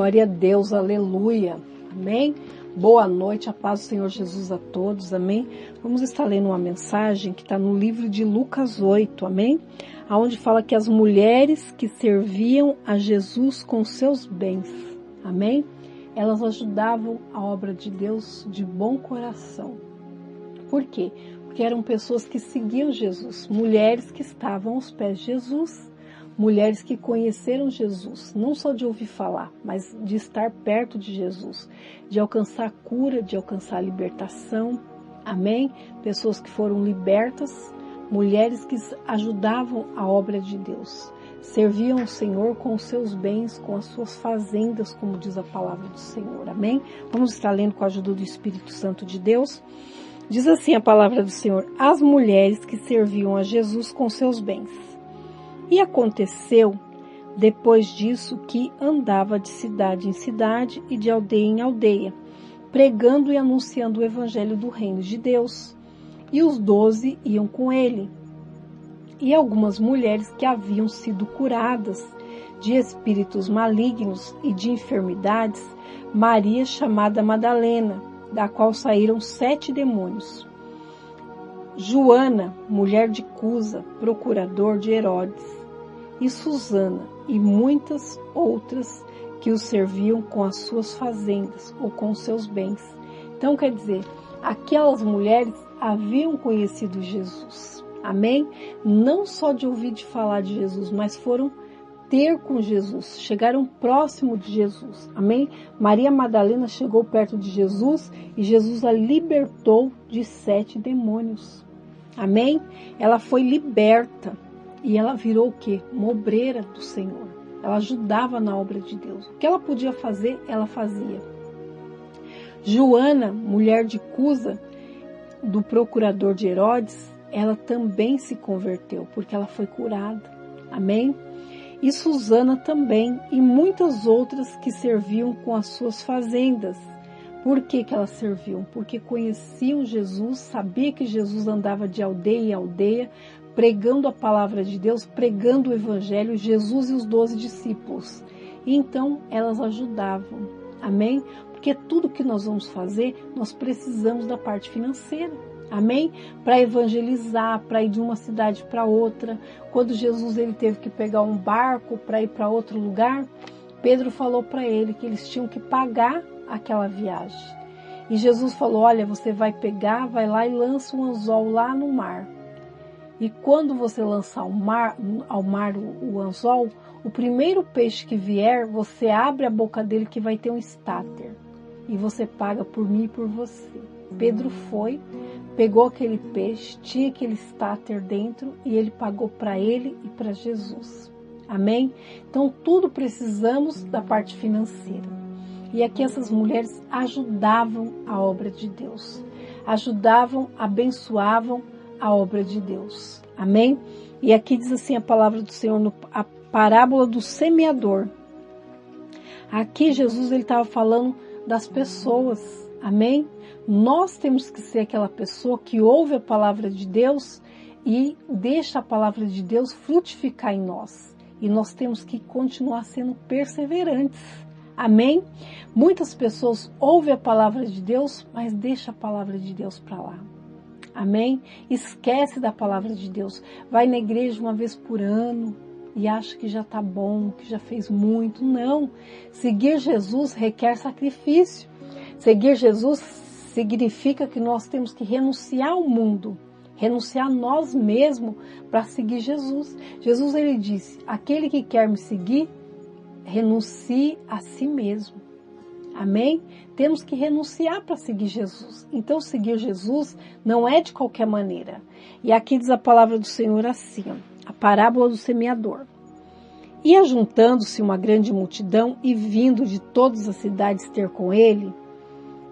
Glória a Deus, aleluia, amém? Boa noite, a paz do Senhor Jesus a todos, amém? Vamos estar lendo uma mensagem que está no livro de Lucas 8, amém? Onde fala que as mulheres que serviam a Jesus com seus bens, amém? Elas ajudavam a obra de Deus de bom coração. Por quê? Porque eram pessoas que seguiam Jesus, mulheres que estavam aos pés de Jesus, mulheres que conheceram Jesus, não só de ouvir falar, mas de estar perto de Jesus, de alcançar a cura, de alcançar a libertação, amém? Pessoas que foram libertas, mulheres que ajudavam a obra de Deus, serviam o Senhor com os seus bens, com as suas fazendas, como diz a palavra do Senhor, amém? Vamos estar lendo com a ajuda do Espírito Santo de Deus. Diz assim a palavra do Senhor: as mulheres que serviam a Jesus com seus bens. E aconteceu, depois disso, que andava de cidade em cidade e de aldeia em aldeia, pregando e anunciando o evangelho do reino de Deus. E os 12 iam com ele. E algumas mulheres que haviam sido curadas de espíritos malignos e de enfermidades, Maria, chamada Madalena, da qual saíram 7 demônios. Joana, mulher de Cusa, procurador de Herodes, e Susana, e muitas outras que o serviam com as suas fazendas ou com seus bens. Então, quer dizer, aquelas mulheres haviam conhecido Jesus, amém? Não só de ouvir de falar de Jesus, mas foram ter com Jesus, chegaram próximo de Jesus, amém? Maria Madalena chegou perto de Jesus e Jesus a libertou de 7 demônios, amém? Ela foi liberta e ela virou o quê? Uma obreira do Senhor. Ela ajudava na obra de Deus. O que ela podia fazer, ela fazia. Joana, mulher de Cusa, do procurador de Herodes, ela também se converteu, porque ela foi curada, amém? E Susana também, e muitas outras que serviam com as suas fazendas. Por que elas serviam? Porque conheciam Jesus, sabia que Jesus andava de aldeia em aldeia, pregando a palavra de Deus, pregando o evangelho, Jesus e os 12 discípulos. E então elas ajudavam, amém? Porque tudo que nós vamos fazer, nós precisamos da parte financeira. Amém? Para evangelizar, para ir de uma cidade para outra. Quando Jesus ele teve que pegar um barco para ir para outro lugar, Pedro falou para ele que eles tinham que pagar aquela viagem. E Jesus falou: olha, você vai pegar, vai lá e lança um anzol lá no mar. E quando você lançar ao mar o anzol, o primeiro peixe que vier, você abre a boca dele que vai ter um estáter. E você paga por mim e por você. Pedro foi, pegou aquele peixe, tinha aquele estáter dentro e ele pagou para ele e para Jesus. Amém? Então tudo precisamos da parte financeira. E aqui essas mulheres ajudavam a obra de Deus. Ajudavam, abençoavam a obra de Deus. Amém? E aqui diz assim a palavra do Senhor, a parábola do semeador. Aqui Jesus ele estava falando das pessoas. Amém? Nós temos que ser aquela pessoa que ouve a palavra de Deus e deixa a palavra de Deus frutificar em nós. E nós temos que continuar sendo perseverantes. Amém? Muitas pessoas ouvem a palavra de Deus, mas deixa a palavra de Deus para lá. Amém? Esquece da palavra de Deus. Vai na igreja uma vez por ano e acha que já está bom, que já fez muito. Não. Seguir Jesus requer sacrifício. Seguir Jesus significa que nós temos que renunciar ao mundo, renunciar a nós mesmos para seguir Jesus. Jesus ele disse: aquele que quer me seguir, renuncie a si mesmo. Amém? Temos que renunciar para seguir Jesus. Então seguir Jesus não é de qualquer maneira. E aqui diz a palavra do Senhor assim, ó, a parábola do semeador. E ajuntando-se uma grande multidão e vindo de todas as cidades ter com ele,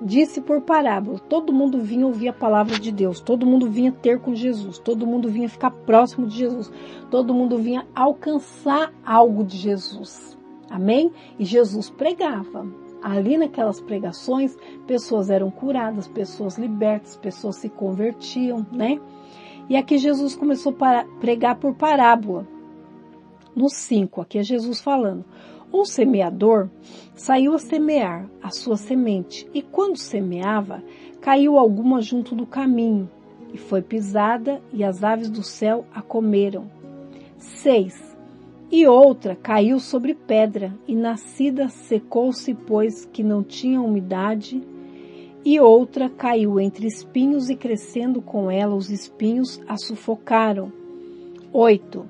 disse por parábola. Todo mundo vinha ouvir a palavra de Deus, todo mundo vinha ter com Jesus, todo mundo vinha ficar próximo de Jesus, todo mundo vinha alcançar algo de Jesus. Amém? E Jesus pregava. Ali naquelas pregações, pessoas eram curadas, pessoas libertas, pessoas se convertiam, né? E aqui Jesus começou a pregar por parábola. No 5, aqui é Jesus falando. Um semeador saiu a semear a sua semente, e quando semeava, caiu alguma junto do caminho, e foi pisada, e as aves do céu a comeram. 6. E outra caiu sobre pedra, e nascida secou-se, pois que não tinha umidade. E outra caiu entre espinhos, e crescendo com ela os espinhos a sufocaram. 8.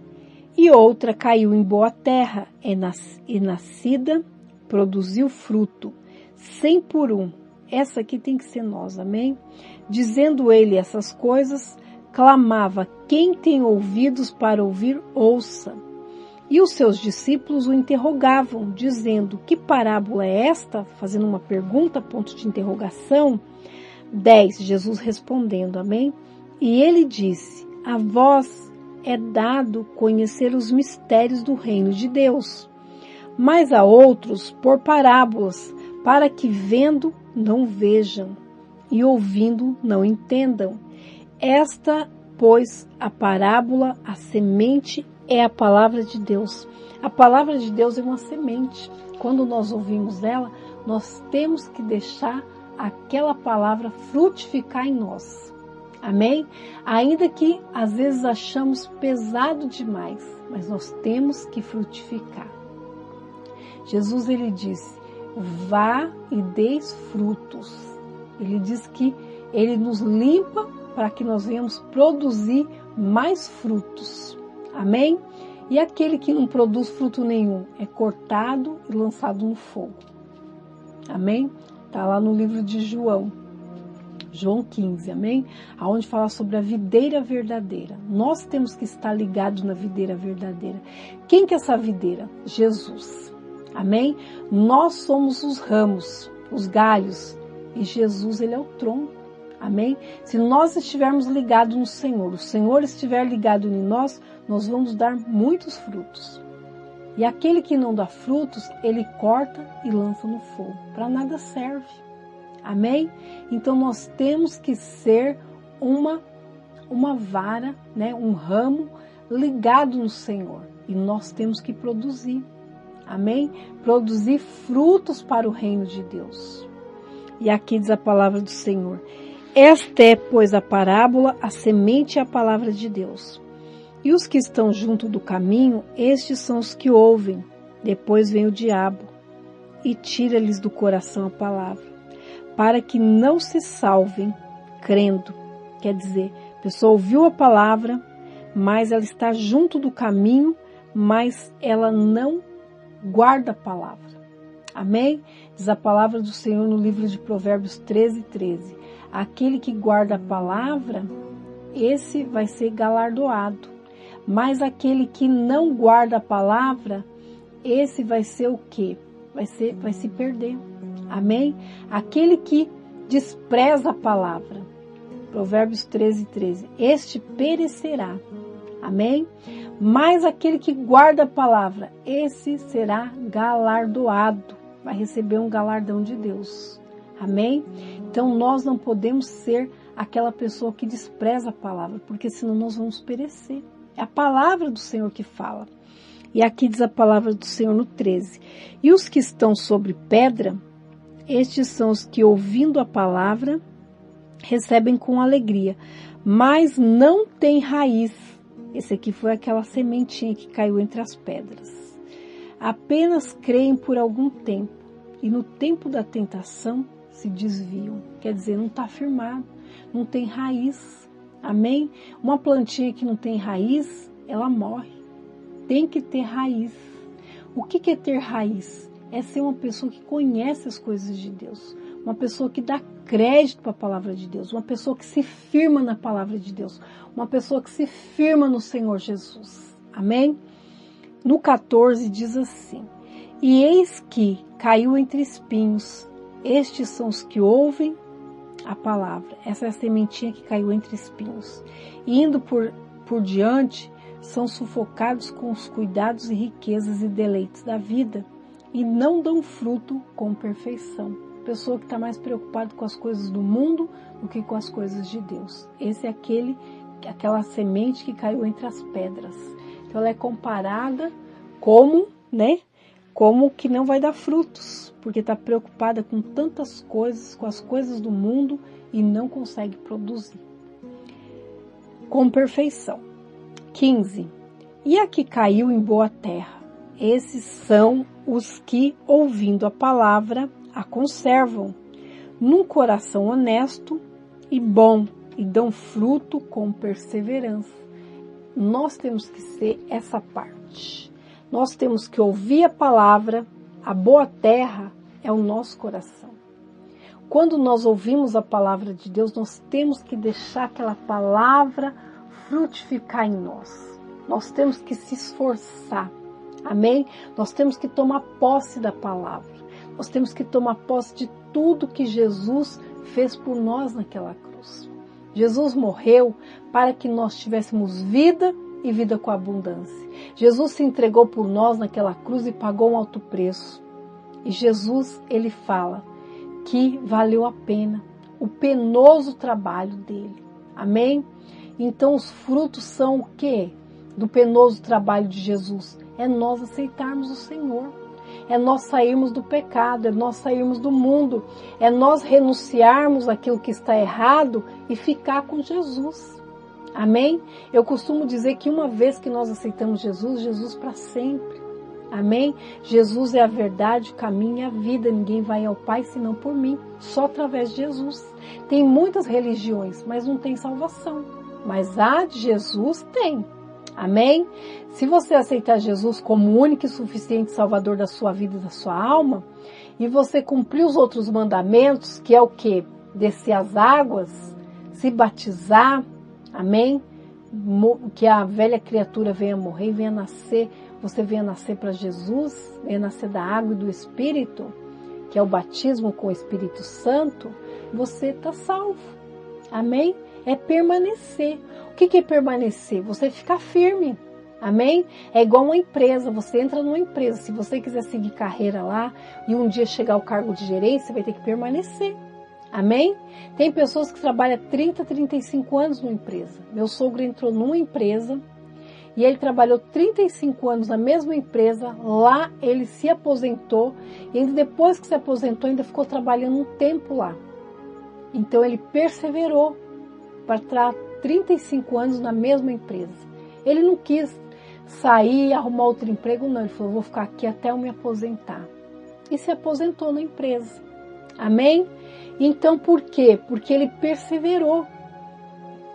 E outra caiu em boa terra, e nascida produziu fruto, 100 por 1. Essa aqui tem que ser nós, amém? Dizendo ele essas coisas, clamava: quem tem ouvidos para ouvir, ouça. E os seus discípulos o interrogavam, dizendo: que parábola é esta? Fazendo uma pergunta, ponto de interrogação. 10. Jesus respondendo, amém? E ele disse: a vós é dado conhecer os mistérios do reino de Deus, mas a outros por parábolas, para que vendo não vejam e ouvindo não entendam. Esta, pois, a parábola, a semente é a palavra de Deus. A palavra de Deus é uma semente. Quando nós ouvimos ela, nós temos que deixar aquela palavra frutificar em nós. Amém? Ainda que às vezes achamos pesado demais, mas nós temos que frutificar. Jesus, ele disse: vá e deis frutos. Ele diz que ele nos limpa para que nós venhamos produzir mais frutos. Amém? E aquele que não produz fruto nenhum é cortado e lançado no fogo. Amém? Está lá no livro de João 15, amém? Aonde fala sobre a videira verdadeira. Nós temos que estar ligados na videira verdadeira. Quem que é essa videira? Jesus, amém? Nós somos os ramos, os galhos, e Jesus, ele é o tronco, amém? Se nós estivermos ligados no Senhor, o Senhor estiver ligado em nós, nós vamos dar muitos frutos. E aquele que não dá frutos, ele corta e lança no fogo. Para nada serve. Amém? Então nós temos que ser uma vara, né, um ramo ligado no Senhor. E nós temos que produzir. Amém? Produzir frutos para o reino de Deus. E aqui diz a palavra do Senhor: esta é, pois, a parábola, a semente é a palavra de Deus. E os que estão junto do caminho, estes são os que ouvem. Depois vem o diabo e tira-lhes do coração a palavra, para que não se salvem crendo. Quer dizer, a pessoa ouviu a palavra, mas ela está junto do caminho, mas ela não guarda a palavra. Amém? Diz a palavra do Senhor no livro de Provérbios 13:13. Aquele que guarda a palavra, esse vai ser galardoado. Mas aquele que não guarda a palavra, esse vai ser o quê? Vai se perder. Amém? Aquele que despreza a palavra. Provérbios 13:13. Este perecerá. Amém? Mas aquele que guarda a palavra, esse será galardoado. Vai receber um galardão de Deus. Amém? Então nós não podemos ser aquela pessoa que despreza a palavra, porque senão nós vamos perecer. É a palavra do Senhor que fala. E aqui diz a palavra do Senhor no 13. E os que estão sobre pedra, estes são os que, ouvindo a palavra, recebem com alegria, mas não têm raiz. Esse aqui foi aquela sementinha que caiu entre as pedras. Apenas creem por algum tempo, e no tempo da tentação se desviam. Quer dizer, não está firmado, não tem raiz. Amém? Uma plantinha que não tem raiz, ela morre. Tem que ter raiz. O que é ter raiz? É ser uma pessoa que conhece as coisas de Deus. Uma pessoa que dá crédito para a palavra de Deus. Uma pessoa que se firma na palavra de Deus. Uma pessoa que se firma no Senhor Jesus. Amém? No 14 diz assim: e eis que caiu entre espinhos. Estes são os que ouvem a palavra. Essa é a sementinha que caiu entre espinhos. E indo por diante, são sufocados com os cuidados e riquezas e deleites da vida e não dão fruto com perfeição. Pessoa que está mais preocupada com as coisas do mundo do que com as coisas de Deus. Esse é aquela semente que caiu entre as pedras. Então ela é comparada como, como que não vai dar frutos, porque está preocupada com tantas coisas, com as coisas do mundo e não consegue produzir com perfeição. 15. E a que caiu em boa terra? Esses são os que, ouvindo a palavra, a conservam num coração honesto e bom e dão fruto com perseverança. Nós temos que ser essa parte. Nós temos que ouvir a palavra. A boa terra é o nosso coração. Quando nós ouvimos a palavra de Deus, nós temos que deixar aquela palavra frutificar em nós. Nós temos que se esforçar. Amém? Nós temos que tomar posse da palavra. Nós temos que tomar posse de tudo que Jesus fez por nós naquela cruz. Jesus morreu para que nós tivéssemos vida e vida com abundância. Jesus se entregou por nós naquela cruz e pagou um alto preço. E Jesus, ele fala que valeu a pena o penoso trabalho dele. Amém? Então os frutos são o quê? Do penoso trabalho de Jesus. É nós aceitarmos o Senhor. É nós sairmos do pecado, é nós sairmos do mundo, é nós renunciarmos àquilo que está errado e ficar com Jesus. Amém? Eu costumo dizer que uma vez que nós aceitamos Jesus, Jesus para sempre. Amém? Jesus é a verdade, o caminho e a vida. Ninguém vai ao Pai senão por mim, só através de Jesus. Tem muitas religiões, mas não tem salvação. Mas a de Jesus tem. Amém? Se você aceitar Jesus como o único e suficiente Salvador da sua vida e da sua alma, e você cumprir os outros mandamentos, que é o quê? Descer as águas, se batizar, amém? Que a velha criatura venha morrer e venha nascer, você venha nascer para Jesus, venha nascer da água e do Espírito, que é o batismo com o Espírito Santo, você está salvo. Amém? É permanecer. O que é permanecer? Você ficar firme. Amém? É igual uma empresa. Você entra numa empresa. Se você quiser seguir carreira lá e um dia chegar ao cargo de gerência, você vai ter que permanecer. Amém? Tem pessoas que trabalham 30, 35 anos numa empresa. Meu sogro entrou numa empresa e ele trabalhou 35 anos na mesma empresa. Lá ele se aposentou e ainda depois que se aposentou ainda ficou trabalhando um tempo lá. Então ele perseverou para estar 35 anos na mesma empresa. Ele não quis sair, arrumar outro emprego, não. Ele falou, vou ficar aqui até eu me aposentar. E se aposentou na empresa. Amém? Então por quê? Porque ele perseverou.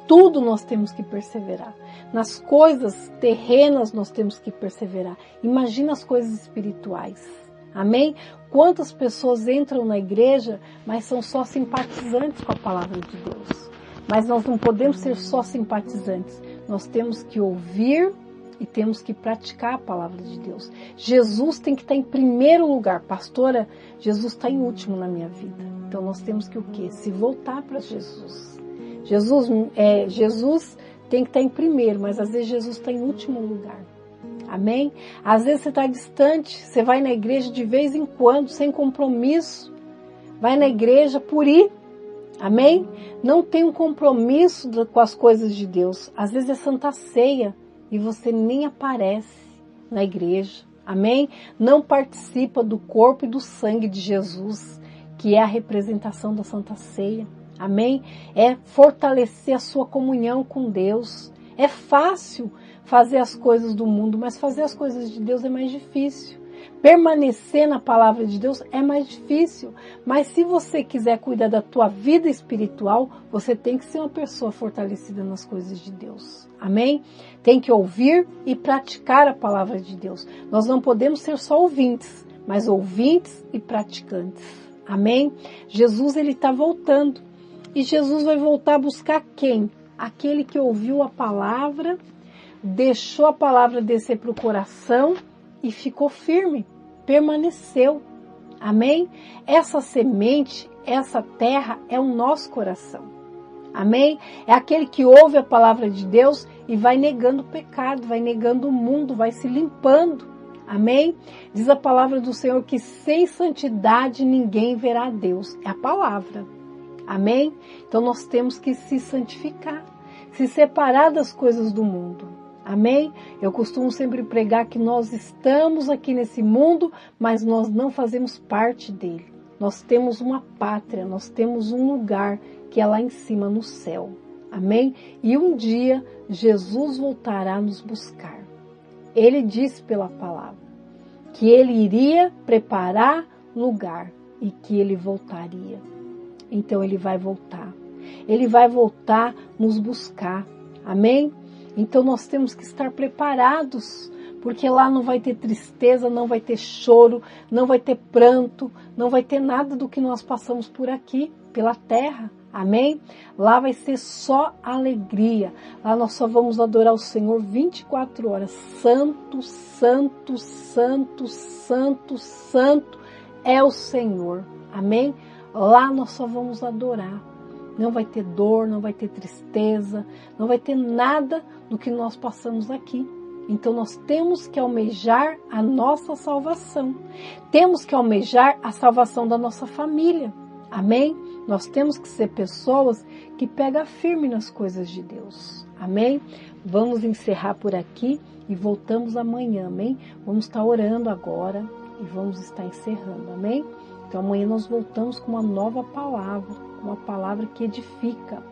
Tudo nós temos que perseverar. Nas coisas terrenas nós temos que perseverar. Imagina as coisas espirituais. Amém? Quantas pessoas entram na igreja, mas são só simpatizantes com a palavra de Deus. Mas nós não podemos ser só simpatizantes. Nós temos que ouvir e temos que praticar a palavra de Deus. Jesus tem que estar em primeiro lugar. Pastora, Jesus está em último na minha vida. Então nós temos que o quê? Se voltar para Jesus. Jesus tem que estar em primeiro, mas às vezes Jesus está em último lugar. Amém? Às vezes você está distante, você vai na igreja de vez em quando, sem compromisso. Vai na igreja por ir. Amém? Não tem um compromisso com as coisas de Deus. Às vezes é Santa Ceia e você nem aparece na igreja. Amém? Não participa do corpo e do sangue de Jesus, que é a representação da Santa Ceia. Amém? É fortalecer a sua comunhão com Deus. É fácil fazer as coisas do mundo, mas fazer as coisas de Deus é mais difícil. Permanecer na palavra de Deus é mais difícil, mas se você quiser cuidar da tua vida espiritual, você tem que ser uma pessoa fortalecida nas coisas de Deus. Amém? Tem que ouvir e praticar a palavra de Deus. Nós não podemos ser só ouvintes, mas ouvintes e praticantes. Amém? Jesus, ele está voltando. E Jesus vai voltar a buscar quem? Aquele que ouviu a palavra, deixou a palavra descer para o coração e ficou firme, permaneceu. Amém? Essa semente, essa terra é o nosso coração. Amém? É aquele que ouve a palavra de Deus e vai negando o pecado, vai negando o mundo, vai se limpando. Amém? Diz a palavra do Senhor que sem santidade ninguém verá a Deus. É a palavra. Amém? Então nós temos que se santificar, se separar das coisas do mundo. Amém? Eu costumo sempre pregar que nós estamos aqui nesse mundo, mas nós não fazemos parte dele. Nós temos uma pátria, nós temos um lugar que é lá em cima no céu. Amém? E um dia Jesus voltará a nos buscar. Ele disse pela palavra que ele iria preparar lugar e que ele voltaria. Então ele vai voltar. Ele vai voltar nos buscar. Amém? Então nós temos que estar preparados, porque lá não vai ter tristeza, não vai ter choro, não vai ter pranto, não vai ter nada do que nós passamos por aqui, pela terra. Amém? Lá vai ser só alegria. Lá nós só vamos adorar o Senhor 24 horas. Santo, santo, santo, santo, santo é o Senhor. Amém? Lá nós só vamos adorar. Não vai ter dor, não vai ter tristeza, não vai ter nada do que nós passamos aqui. Então nós temos que almejar a nossa salvação. Temos que almejar a salvação da nossa família. Amém? Nós temos que ser pessoas que pegam firme nas coisas de Deus. Amém? Vamos encerrar por aqui e voltamos amanhã. Amém? Vamos estar orando agora e vamos estar encerrando. Amém? Então amanhã nós voltamos com uma nova palavra. Uma palavra que edifica,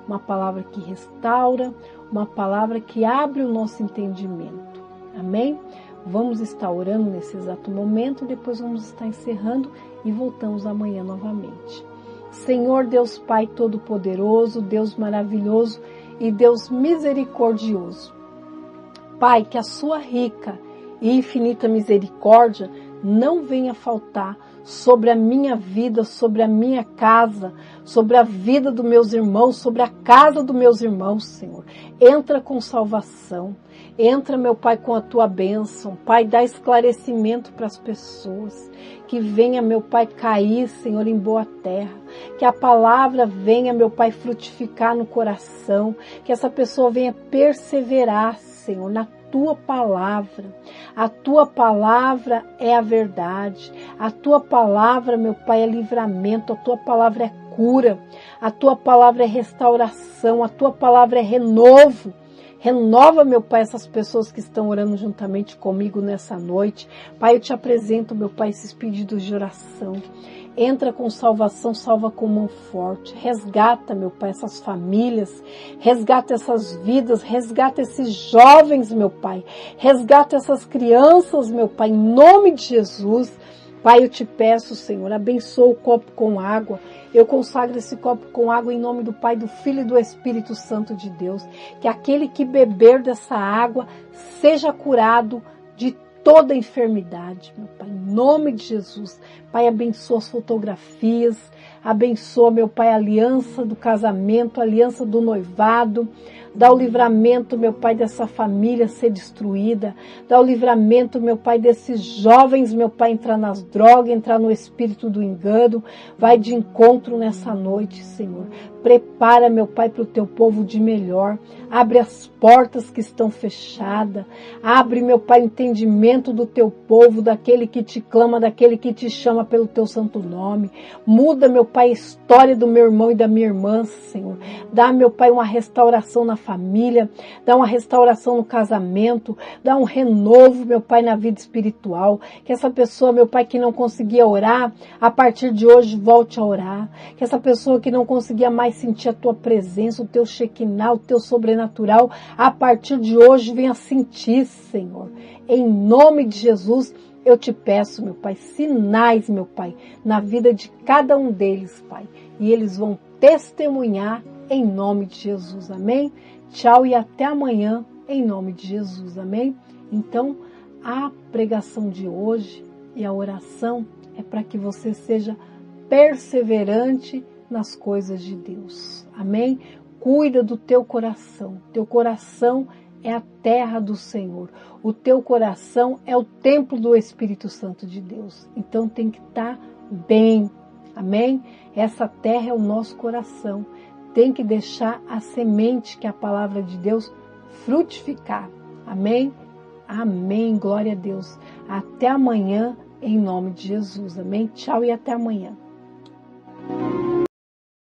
uma palavra que restaura, uma palavra que abre o nosso entendimento. Amém? Vamos estar orando nesse exato momento, depois vamos estar encerrando e voltamos amanhã novamente. Senhor Deus Pai Todo-Poderoso, Deus maravilhoso e Deus misericordioso. Pai, que a sua rica e infinita misericórdia não venha faltar sobre a minha vida, sobre a minha casa, sobre a vida dos meus irmãos, sobre a casa dos meus irmãos, Senhor. Entra com salvação, entra, meu Pai, com a tua bênção. Pai, dá esclarecimento para as pessoas, que venha, meu Pai, cair, Senhor, em boa terra, que a palavra venha, meu Pai, frutificar no coração, que essa pessoa venha perseverar, Senhor, na tua palavra. A tua palavra é a verdade. A tua palavra, meu Pai, é livramento. A tua palavra é cura. A tua palavra é restauração. A tua palavra é renovo. Renova, meu Pai, essas pessoas que estão orando juntamente comigo nessa noite. Pai, eu te apresento, meu Pai, esses pedidos de oração. Entra com salvação, salva com mão forte. Resgata, meu Pai, essas famílias. Resgata essas vidas. Resgata esses jovens, meu Pai. Resgata essas crianças, meu Pai, em nome de Jesus. Pai, eu te peço, Senhor, abençoa o copo com água. Eu consagro esse copo com água em nome do Pai, do Filho e do Espírito Santo de Deus. Que aquele que beber dessa água seja curado de toda enfermidade, meu Pai, em nome de Jesus. Pai, abençoa as fotografias, abençoa, meu Pai, a aliança do casamento, a aliança do noivado. Dá o livramento, meu Pai, dessa família ser destruída. Dá o livramento, meu Pai, desses jovens, meu Pai, entrar nas drogas, entrar no espírito do engano. Vai de encontro nessa noite, Senhor. Prepara, meu Pai, para o teu povo de melhor. Abre as portas que estão fechadas. Abre, meu Pai, o entendimento do teu povo, daquele que te clama, daquele que te chama pelo teu santo nome. Muda, meu Pai, a história do meu irmão e da minha irmã, Senhor. Dá, meu Pai, uma restauração na família. Dá uma restauração no casamento. Dá um renovo, meu Pai, na vida espiritual. Que essa pessoa, meu Pai, que não conseguia orar, a partir de hoje volte a orar. Que essa pessoa que não conseguia mais sentir a tua presença, o teu Shekinah, o teu sobrenatural, a partir de hoje venha sentir, Senhor. Em nome de Jesus, eu te peço, meu Pai, sinais, meu Pai, na vida de cada um deles, Pai. E eles vão testemunhar em nome de Jesus, amém? Tchau e até amanhã, em nome de Jesus, amém? Então, a pregação de hoje e a oração é para que você seja perseverante nas coisas de Deus, amém? Cuida do teu coração é a terra do Senhor, o teu coração é o templo do Espírito Santo de Deus, então tem que estar bem, amém? Essa terra é o nosso coração, tem que deixar a semente, que é a palavra de Deus, frutificar, amém? Amém, glória a Deus, até amanhã, em nome de Jesus, amém? Tchau e até amanhã.